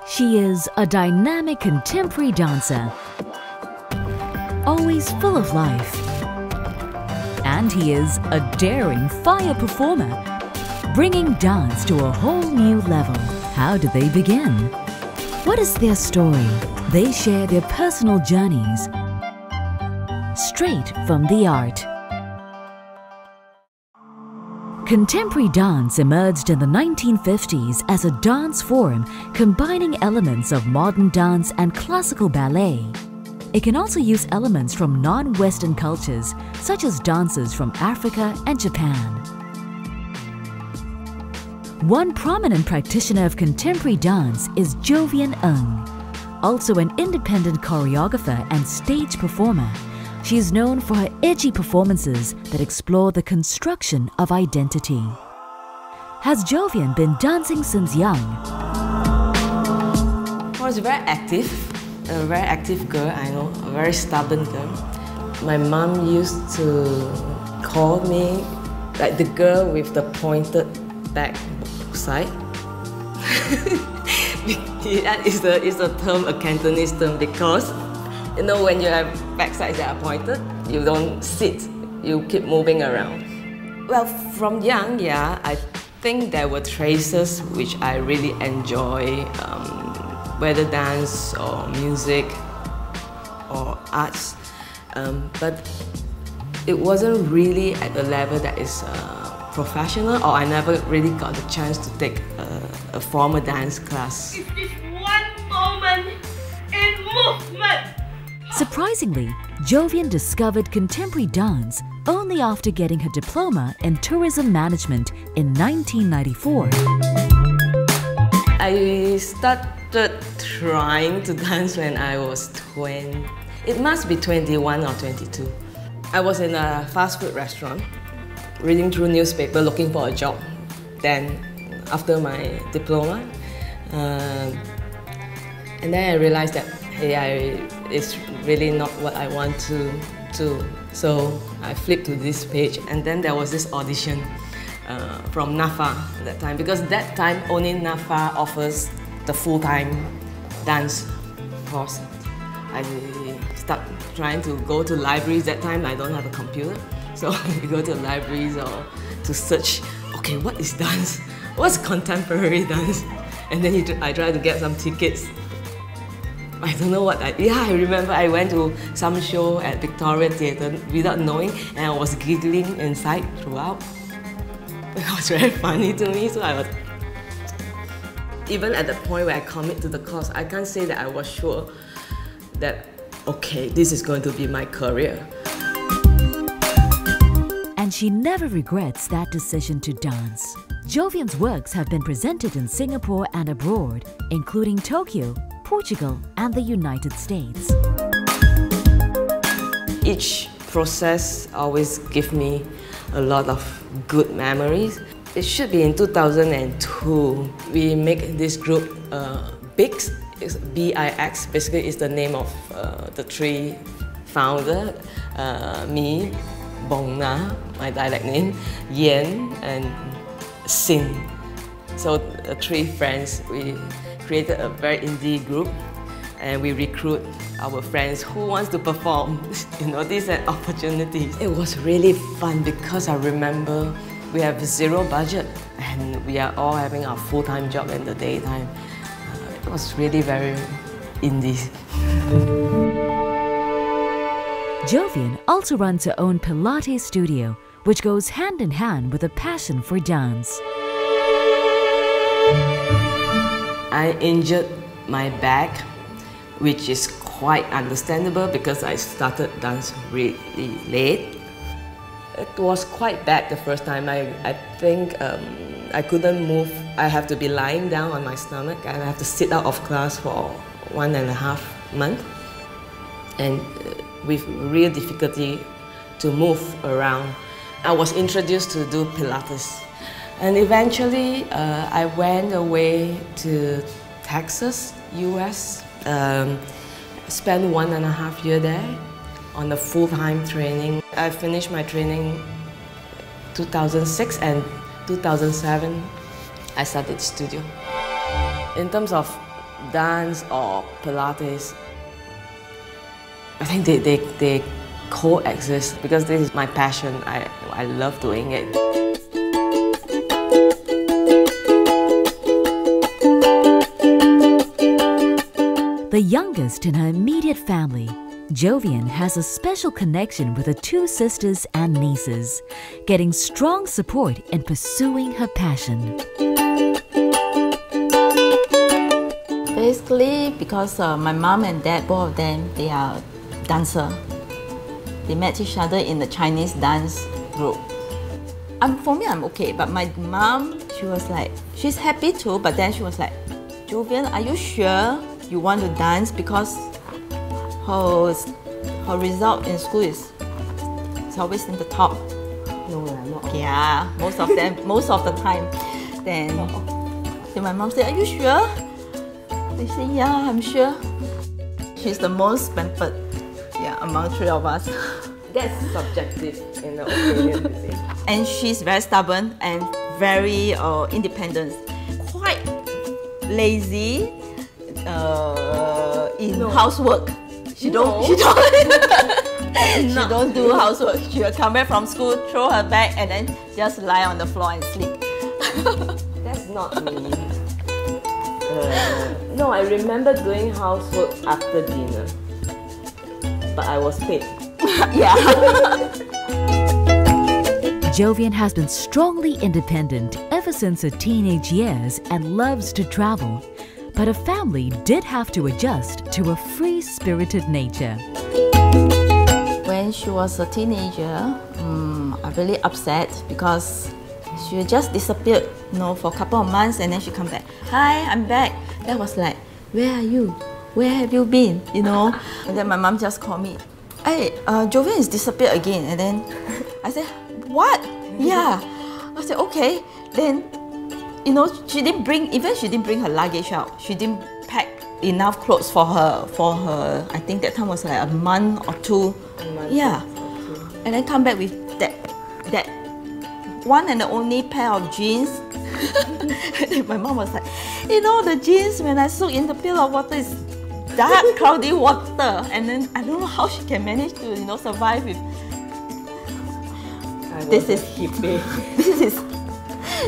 She is a dynamic contemporary dancer, always full of life. And he is a daring fire performer, bringing dance to a whole new level. How did they begin? What is their story? They share their personal journeys straight from the art. Contemporary dance emerged in the 1950s as a dance form combining elements of modern dance and classical ballet. It can also use elements from non-Western cultures, such as dances from Africa and Japan. One prominent practitioner of contemporary dance is Joavien, also an independent choreographer and stage performer. She is known for her edgy performances that explore the construction of identity. Has Joavien been dancing since young? I was very active girl, I know, a very stubborn girl. My mom used to call me like the girl with the pointed back side. That is a term, a Cantonese term, because you know, when you have backsides that are pointed, you don't sit, you keep moving around. Well, from young, yeah, I think there were traces which I really enjoy, whether dance or music or arts, but it wasn't really at a level that is professional, or I never really got the chance to take a formal dance class. It's this one moment in movement. Surprisingly, Joavien discovered contemporary dance only after getting her diploma in tourism management in 1994. I started trying to dance when I was 20. It must be 21 or 22. I was in a fast food restaurant, reading through newspaper, looking for a job. Then, after my diploma, and then I realized that, hey, it's really not what I want to do. So I flipped to this page, and then there was this audition from NAFA at that time, because that time only NAFA offers the full-time dance course. I start trying to go to libraries. That time I don't have a computer, so you go to libraries or to search, okay, what is dance? What's contemporary dance? And then I try to get some tickets. I don't know what I remember I went to some show at Victoria Theatre without knowing, and I was giggling inside throughout. It was very funny to me, so I was... Even at the point where I commit to the course, I can't say that I was sure that, okay, this is going to be my career. And she never regrets that decision to dance. Joavien's works have been presented in Singapore and abroad, including Tokyo, Portugal, and the United States. Each process always gives me a lot of good memories. It should be in 2002. We make this group BIX, it's B-I-X, basically it's the name of the three founders, me, Bong Na, my dialect name, Yen, and Sin. So the three friends, we created a very indie group, and we recruit our friends who wants to perform. You know, these are opportunities. It was really fun because I remember we have zero budget and we are all having our full-time job in the daytime. It was really very indie. Joavien also runs her own Pilates studio, which goes hand in hand with a passion for dance. I injured my back, which is quite understandable because I started dance really late. It was quite bad the first time. I think I couldn't move. I have to be lying down on my stomach. I have to sit out of class for 1.5 months. And with real difficulty to move around. I was introduced to do Pilates. And eventually, I went away to Texas, US, spent 1.5 years there on a full-time training. I finished my training 2006, and 2007, I started the studio. In terms of dance or Pilates, I think they coexist because this is my passion. I love doing it. The youngest in her immediate family, Joavien has a special connection with her two sisters and nieces, getting strong support in pursuing her passion. Basically, because my mom and dad, both of them, they are dancer. They met each other in the Chinese dance group. For me, I'm okay, but my mom, she was like, she's happy too, but then she was like, Joavien, are you sure you want to dance? Because her result in school is always in the top. No, not. Yeah, most of the time. Then my mom said, are you sure? I said, yeah, I'm sure. She's the most pampered, yeah, among three of us. That's subjective in the opinion, you see. And she's very stubborn and very independent. Quite lazy in housework. She don't do housework. She will come back from school, throw her bag, and then just lie on the floor and sleep. That's not me. No, I remember doing housework after dinner, but I was paid. Yeah. Joavien has been strongly independent ever since her teenage years and loves to travel. But her family did have to adjust to a free-spirited nature. When she was a teenager, I really upset because she just disappeared, for a couple of months, and then she come back. Hi, I'm back. That was like, where are you? Where have you been? And then my mom just called me. Hey, Joavien is disappeared again. And then I said, what? Yeah. I said, okay. Then, she didn't bring her luggage out. She didn't pack enough clothes for her. I think that time was like a month or two. Yeah. And then come back with that one and the only pair of jeans. My mom was like, the jeans, when I soak in the pail of water, is dark, cloudy water. And then I don't know how she can manage to, survive with. This is hippie.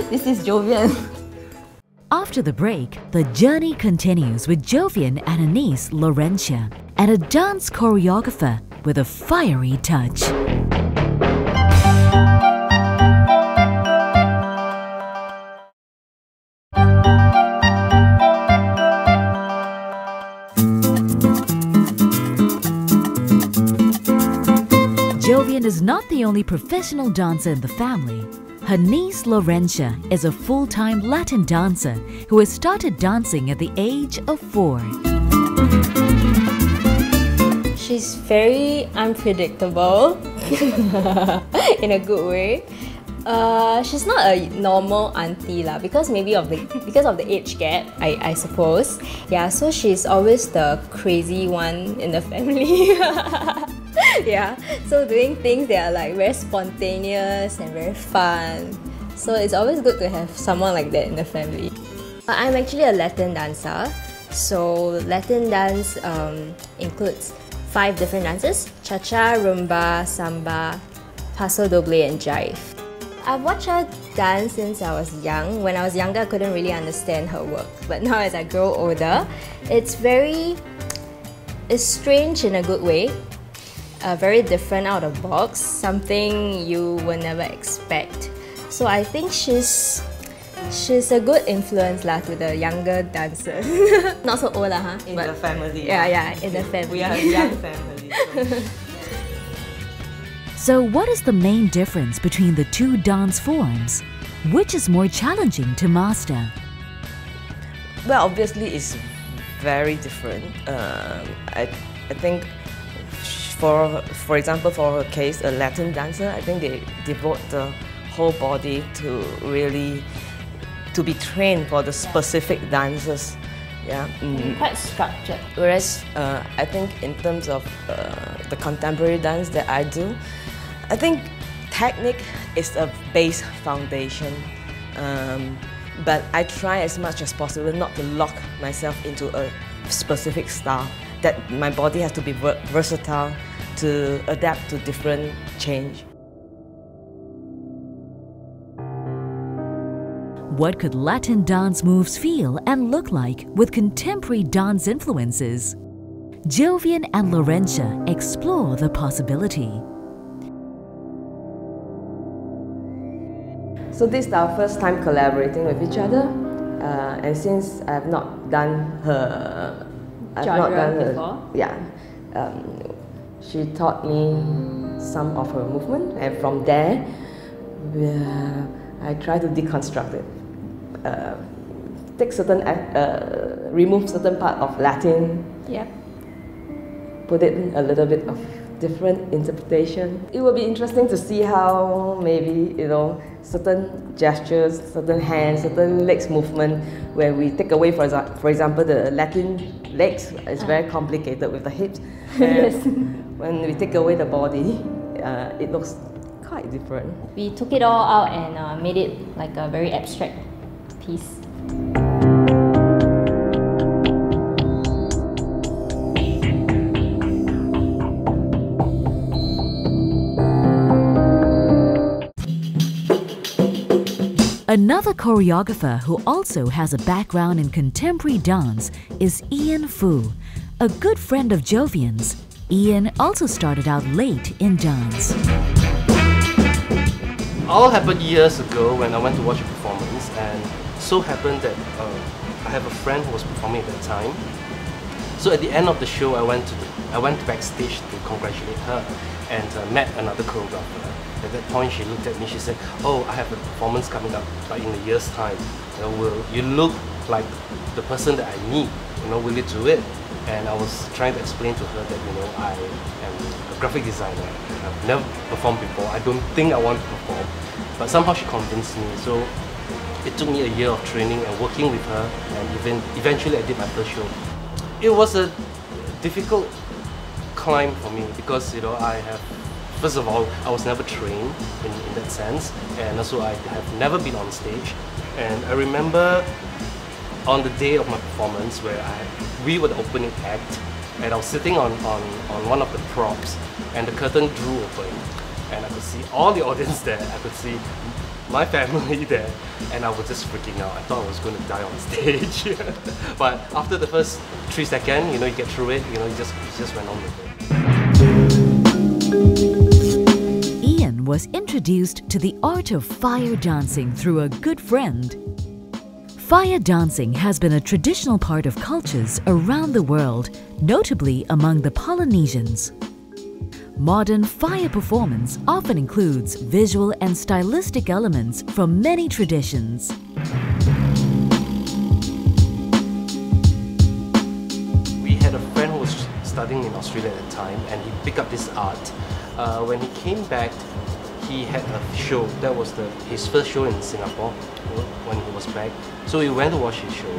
This is Joavien. After the break, the journey continues with Joavien and her niece Laurentia, and a dance choreographer with a fiery touch. Joavien is not the only professional dancer in the family. Her niece Laurentia is a full-time Latin dancer who has started dancing at the age of 4. She's very unpredictable in a good way. She's not a normal auntie lah, because of the age gap, I suppose. Yeah, so she's always the crazy one in the family. Yeah, so doing things that are like very spontaneous and very fun. So it's always good to have someone like that in the family. I'm actually a Latin dancer. So Latin dance includes 5 different dances: cha-cha, rumba, samba, paso doble, and jive. I've watched her dance since I was young. When I was younger, I couldn't really understand her work. But now as I grow older, it's strange in a good way. Very different, out of the box, something you will never expect. So I think she's a good influence lah to the younger dancers. Not so old lah, huh? In the family. Yeah, in the family. We are a young family. So what is the main difference between the two dance forms? Which is more challenging to master? Well, obviously it's very different. I think for example, for her case, a Latin dancer, I think they devote the whole body to be trained for the specific dances. Yeah. Quite structured. Whereas I think in terms of the contemporary dance that I do, I think technique is a base foundation. But I try as much as possible not to lock myself into a specific style, that my body has to be versatile to adapt to different change. What could Latin dance moves feel and look like with contemporary dance influences? Joavien and Laurentia explore the possibility. So this is our first time collaborating with each other, and since I've not done her, before? Yeah, she taught me some of her movement, and from there, I try to deconstruct it. Take certain, remove certain part of Latin. Yep. Put it in a little bit of different interpretation. It will be interesting to see how maybe, certain gestures, certain hands, certain legs movement, where we take away, for example, the Latin legs is very complicated with the hips. Yes. When we take away the body, it looks quite different. We took it all out and made it like a very abstract piece. Another choreographer who also has a background in contemporary dance is Ian Fu, a good friend of Joavien's. Ian also started out late in dance. All happened years ago when I went to watch a performance, and so happened that I have a friend who was performing at that time. So at the end of the show, I went backstage to congratulate her and met another choreographer. At that point, she looked at me. She said, "Oh, I have a performance coming up, like in a year's time. You look like the person that I need. Will you do it?" And I was trying to explain to her that I am a graphic designer. I've never performed before. I don't think I want to perform. But somehow she convinced me. So it took me a year of training and working with her, and eventually I did my first show. It was a difficult climb for me because first of all, I was never trained in that sense, and also I have never been on stage. And I remember on the day of my performance where we were the opening act, and I was sitting on one of the props, and the curtain drew open, and I could see all the audience there. I could see my family there, and I was just freaking out. I thought I was going to die on stage. But after the first 3 seconds, you get through it. You just went on with it. Ian was introduced to the art of fire dancing through a good friend. Fire dancing has been a traditional part of cultures around the world, notably among the Polynesians. Modern fire performance often includes visual and stylistic elements from many traditions. We had a friend who was studying in Australia at the time, and he picked up this art. When he came back, he had a show. That was his first show in Singapore when he was back. So we went to watch his show,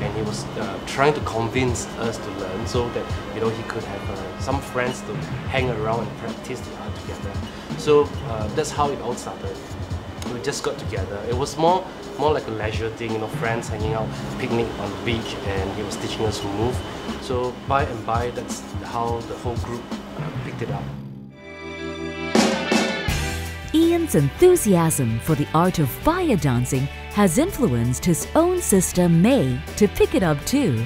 and he was trying to convince us to learn so that he could have some friends to hang around and practice the art together. So that's how it all started. We just got together. It was more like a leisure thing, friends hanging out, picnic on the beach, and he was teaching us to move. So by and by, that's how the whole group picked it up. Ian's enthusiasm for the art of fire dancing has influenced his own sister May to pick it up too.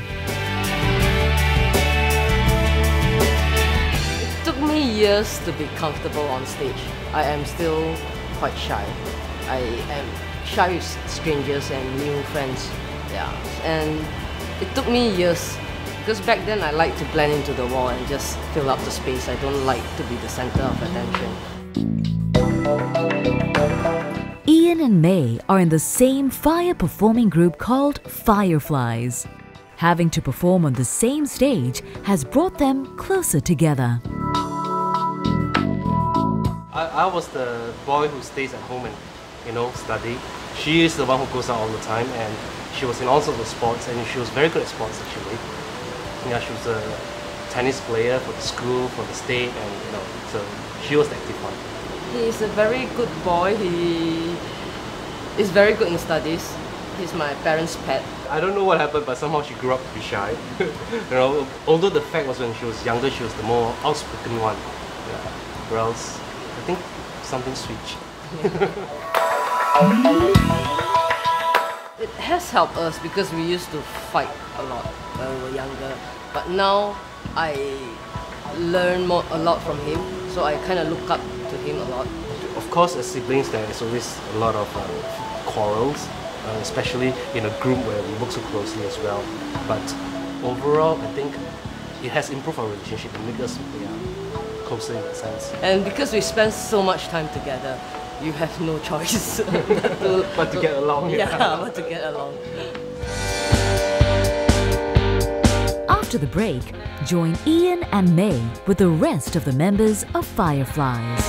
It took me years to be comfortable on stage. I am still quite shy. I am shy with strangers and new friends. Yeah, and it took me years because back then I like to blend into the wall and just fill up the space. I don't like to be the center of attention. Ian and May are in the same fire performing group called Fireflys. Having to perform on the same stage has brought them closer together. I was the boy who stays at home and study. She is the one who goes out all the time, and she was in all sorts of sports, and she was very good at sports actually. Yeah, she was a tennis player for the school, for the state, and so she was the active one. He is a very good boy. He is very good in studies. He's my parents' pet. I don't know what happened, but somehow she grew up to be shy. Although the fact was when she was younger, she was the more outspoken one. Yeah. Whereas, I think something switched. It has helped us because we used to fight a lot when we were younger. But now I learn a lot from him, so I kind of look up to him a lot. Of course, as siblings, there is always a lot of quarrels, especially in a group where we work so closely as well. But overall, I think it has improved our relationship and made us closer in that sense. And because we spend so much time together, you have no choice but to get along. Yeah, but to get along. After the break, join Ian and May with the rest of the members of Fireflys.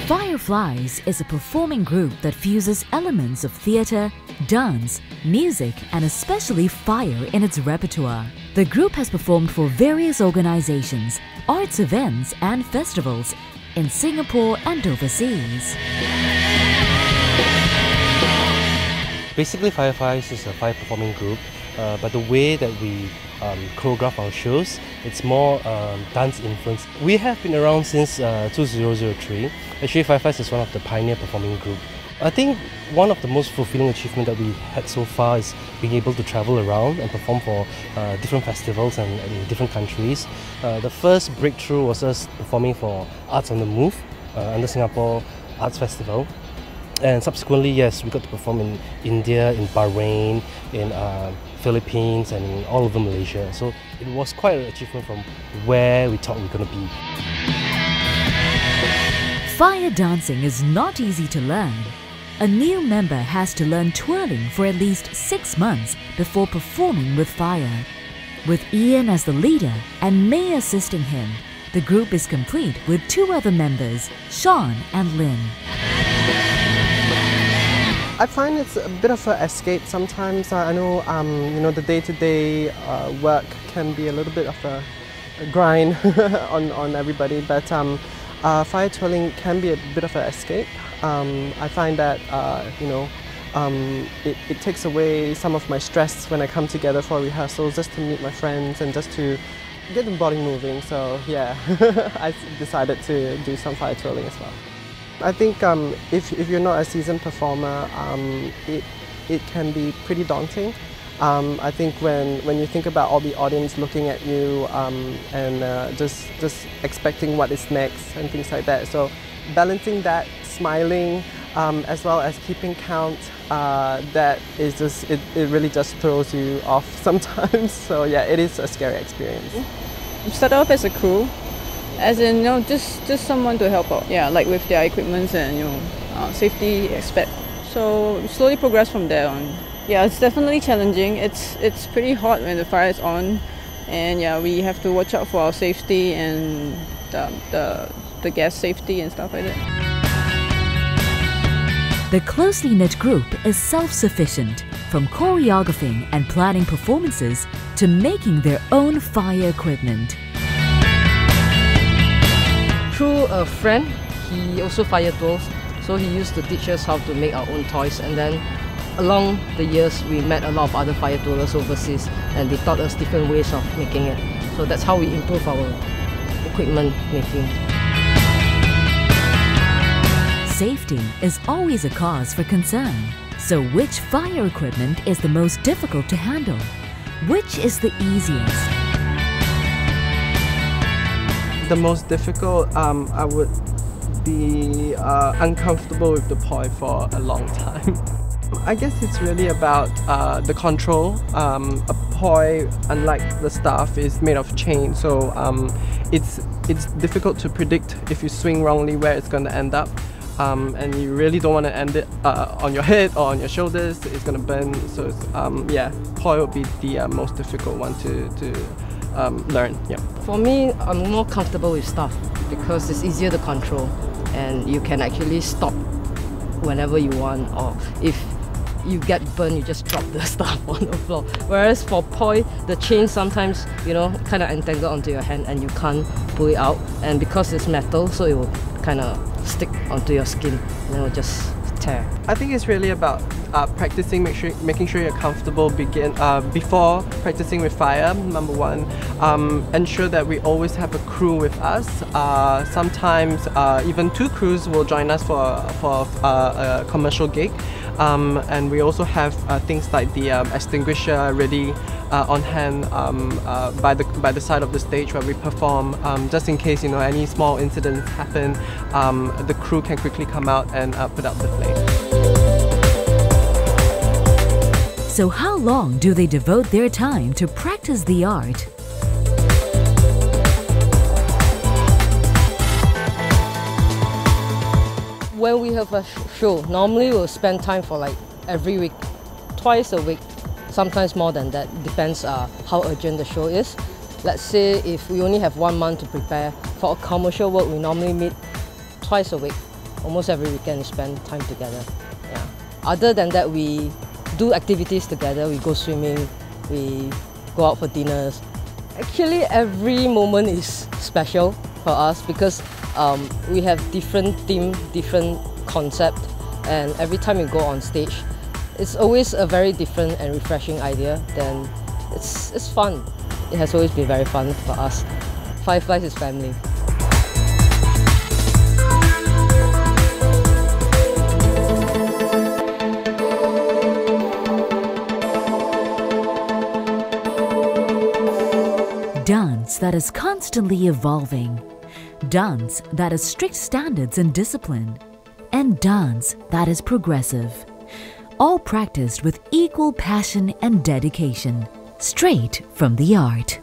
Fireflys is a performing group that fuses elements of theatre, dance, music, and especially fire in its repertoire. The group has performed for various organizations, arts events, and festivals in Singapore and overseas. Basically, Fireflys is a fire performing group, but the way that we choreograph our shows, it's more dance influence. We have been around since 2003. Actually, Fireflys is one of the pioneer performing group. I think one of the most fulfilling achievements that we had so far is being able to travel around and perform for different festivals and in different countries. The first breakthrough was us performing for Arts on the Move under Singapore Arts Festival. And subsequently, yes, we got to perform in India, in Bahrain, in Philippines, and in all over Malaysia. So it was quite an achievement from where we thought we were going to be. Fire dancing is not easy to learn. A new member has to learn twirling for at least 6 months before performing with fire. With Ian as the leader and May assisting him, the group is complete with 2 other members, Sean and Lynn. I find it's a bit of an escape sometimes. I know, the day-to-day work can be a little bit of a grind on everybody, but fire twirling can be a bit of an escape. I find that it takes away some of my stress when I come together for rehearsals, just to meet my friends and just to get the body moving. So yeah, I decided to do some fire twirling as well. I think if you're not a seasoned performer, it can be pretty daunting. I think when you think about all the audience looking at you and just expecting what is next and things like that. So balancing that, smiling, as well as keeping count, that is just, it really just throws you off sometimes. So yeah, it is a scary experience. You start off as a crew, as in, just someone to help out. Yeah, like with their equipment and safety aspect. So slowly progress from there on. Yeah, it's definitely challenging. It's pretty hot when the fire is on, and yeah, we have to watch out for our safety and the gas safety and stuff like that. The closely knit group is self-sufficient, from choreographing and planning performances to making their own fire equipment. Through a friend, he also fire twirls, so he used to teach us how to make our own toys, and then along the years we met a lot of other fire twirlers overseas, and they taught us different ways of making it. So that's how we improve our equipment making. Safety is always a cause for concern. So which fire equipment is the most difficult to handle? Which is the easiest? The most difficult, I would be uncomfortable with the poi for a long time. I guess it's really about the control. A poi, unlike the staff, is made of chain, so it's difficult to predict if you swing wrongly where it's going to end up. And you really don't want to end it on your head or on your shoulders. It's going to burn. So it's, yeah, poi would be the most difficult one to learn. Yeah. For me, I'm more comfortable with staff because it's easier to control, and you can actually stop whenever you want, or if you get burned, you just drop the stuff on the floor. Whereas for poi, the chain sometimes, you know, kind of entangle onto your hand and you can't pull it out. And because it's metal, so it will kind of stick onto your skin and it will just tear. I think it's really about practicing, making sure you're comfortable before practicing with fire, number one. Ensure that we always have a crew with us. Sometimes even 2 crews will join us for a commercial gig. And we also have things like the extinguisher ready on hand by the side of the stage where we perform, just in case, you know, any small incidents happen. The crew can quickly come out and put out the flame. So how long do they devote their time to practice the art? When we have a show, normally we'll spend time for like every week, twice a week, sometimes more than that, depends how urgent the show is. Let's say if we only have 1 month to prepare for a commercial work, we normally meet twice a week. Almost every weekend we spend time together. Yeah. Other than that, we do activities together, we go swimming, we go out for dinners. Actually, every moment is special for us because we have different theme, different concept, and every time we go on stage, it's always a very different and refreshing idea. Then it's fun. It has always been very fun for us. Fireflys is family. Dance that is constantly evolving. Dance that has strict standards and discipline. And dance that is progressive. All practiced with equal passion and dedication, straight from the art.